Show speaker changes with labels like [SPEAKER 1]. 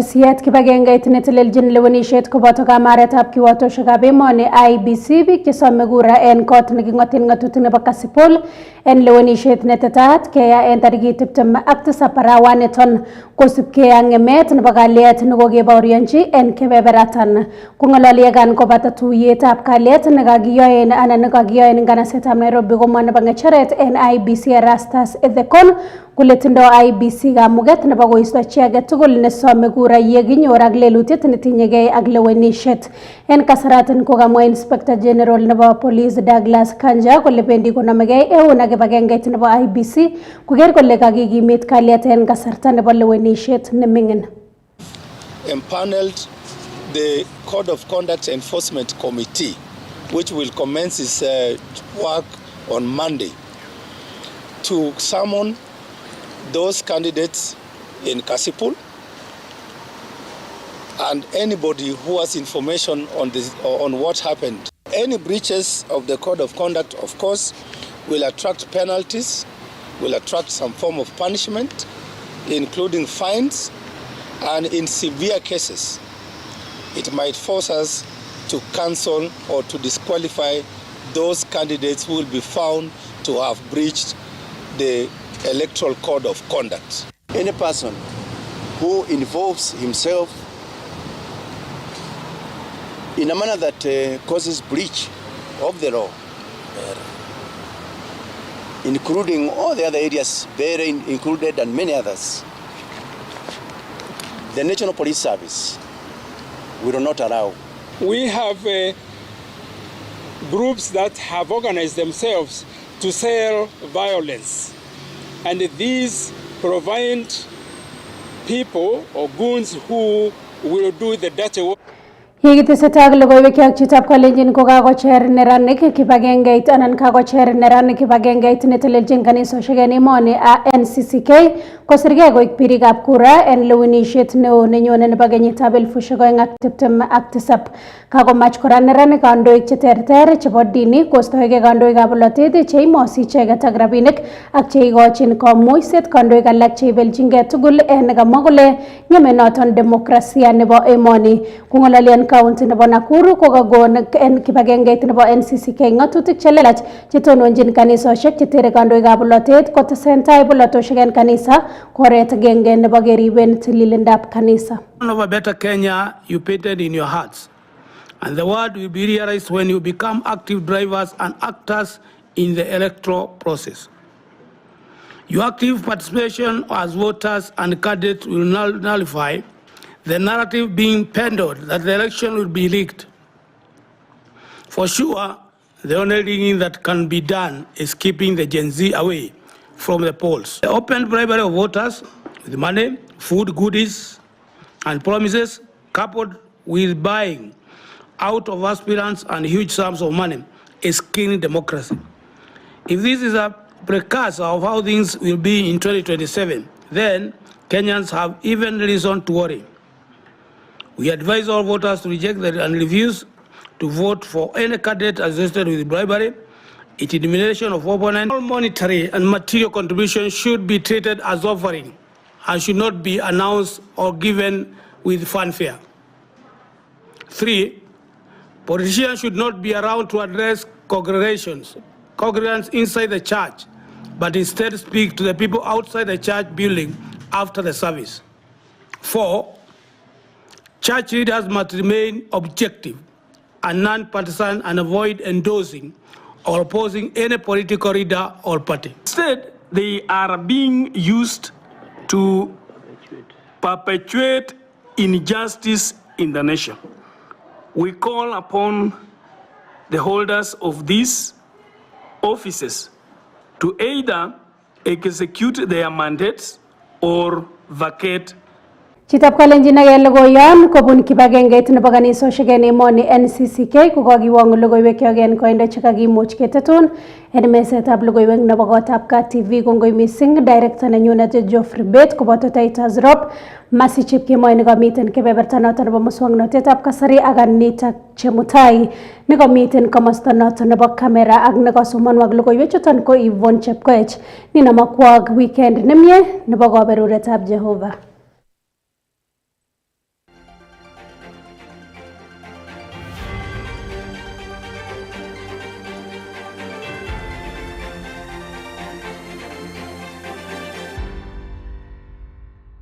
[SPEAKER 1] ketesiet kibagengeit netelelchin lewenishet koboto kamaretab kiwatoshekab emoni IEBC biik chesome kura en kot neking'oten ng'atutik nebo Kasipul en lewenishet netetat keya en tarikit 27 arawaniton kosubkei ak ng'emet nebo kalyet nekokebaorionji en kebeberatan. Kong'ololi kobata tuyetab kalyet nekakiyoen anan nekakiyoen nganasetab Nairobi komwa nebo ng'echeret en IEBC Erastus Ethekon kole tindo IEBC kamuget nebo koisto chi age tugul nesome kura yekinyor ak lelutiet netinyegei ak lewenishet. En kasaratin kokamwa Inspector General nebo Police Douglas Kanja kole bendi konamegei eun ak kibagengeit nebo IEBC koker kole kakikimit kalyet en kasarta nebo lewenishet neming'in.
[SPEAKER 2] Empaneled the Code of Conduct Enforcement Committee, which will commence its work on Monday, to summon those candidates in Kasipul and anybody who has information on what happened. Any breaches of the Code of Conduct, of course, will attract penalties, will attract some form of punishment, including fines, and in severe cases, it might force us to cancel or to disqualify those candidates who will be found to have breached the Electoral Code of Conduct.
[SPEAKER 3] Any person who involves himself in a manner that causes breach of the law, including all the other areas therein included and many others, the National Police Service will not allow.
[SPEAKER 4] We have groups that have organized themselves to sell violence, and these provide people or goons who will do the dirty work.
[SPEAKER 1] Yekitesetai logoiwek ak chitab kalenjin ko kakocher neranik kibagengeit anan kakocher neranik kibagengeit netelelchin kanisosiek en emoni NCCK kosirgei koik birikab kura en lewenishet neo nenyone nebo kenyitab 2027. Kakomach kora neranik kandoik cheterter chebo dini kostoegei kandoikab bolotet cheimosi icheket ak rabinik ak cheikochin komuiset kandoik alak cheibelchingei tugul en kamwa kole ng'eme noton demokrasia nebo emoni. Kong'ololi county nebo Nakuru kokakon en kibagengeit nebo NCCK ng'atutik chelelach chetononjin kanisosiek chetere kandoikab bolotet kotesentai bolotosiek en kanisa koret agenge nebo keriben tililindab kanisa.
[SPEAKER 5] Of a better Kenya you painted in your hearts, and the word will be realized when you become active drivers and actors in the electoral process. Your active participation as voters and candidates will nullify the narrative being peddled that the election will be leaked. For sure, the only thing that can be done is keeping the Gen Z away from the polls. The open bribery of voters with money, food, goodies, and promises, coupled with buying out of aspirants and huge sums of money, is killing democracy. If this is a precursor of how things will be in 2027, then Kenyans have even reason to worry. We advise all voters to reject and refuse to vote for any candidate associated with bribery, intimidation of opponents. All monetary and material contributions should be treated as offering and should not be announced or given with fanfare. 3, politicians should not be around to address congregants inside the church, but instead speak to the people outside the church building after the service. 4, church leaders must remain objective and non-partisan and avoid endorsing or opposing any political leader or party.
[SPEAKER 6] Instead, they are being used to perpetuate injustice in the nation. We call upon the holders of these offices to either execute their mandates or vacate.
[SPEAKER 1] Chitab kalenjin age logoyan kobun kibagengeit nebo kanisosiek en emoni NCCK kokakiwong logoiwek en koindo chekakimuch ketetun en mesetab logoiwek nebo kotab KTV. Kongoi missing director nenyunet Geoffrey Bet koboto Titus Rob Masi Chepkemoi nekamiten kebeberta noton nebo muswoknotetab kasari ak Anita Chemutai nekamiten komosta noton nebo kamera ak nekasomonwok logoiwek chuton ko Yvonne Chepkoech. Nina makwag weekend nemie nebo kaberuretab Jehova.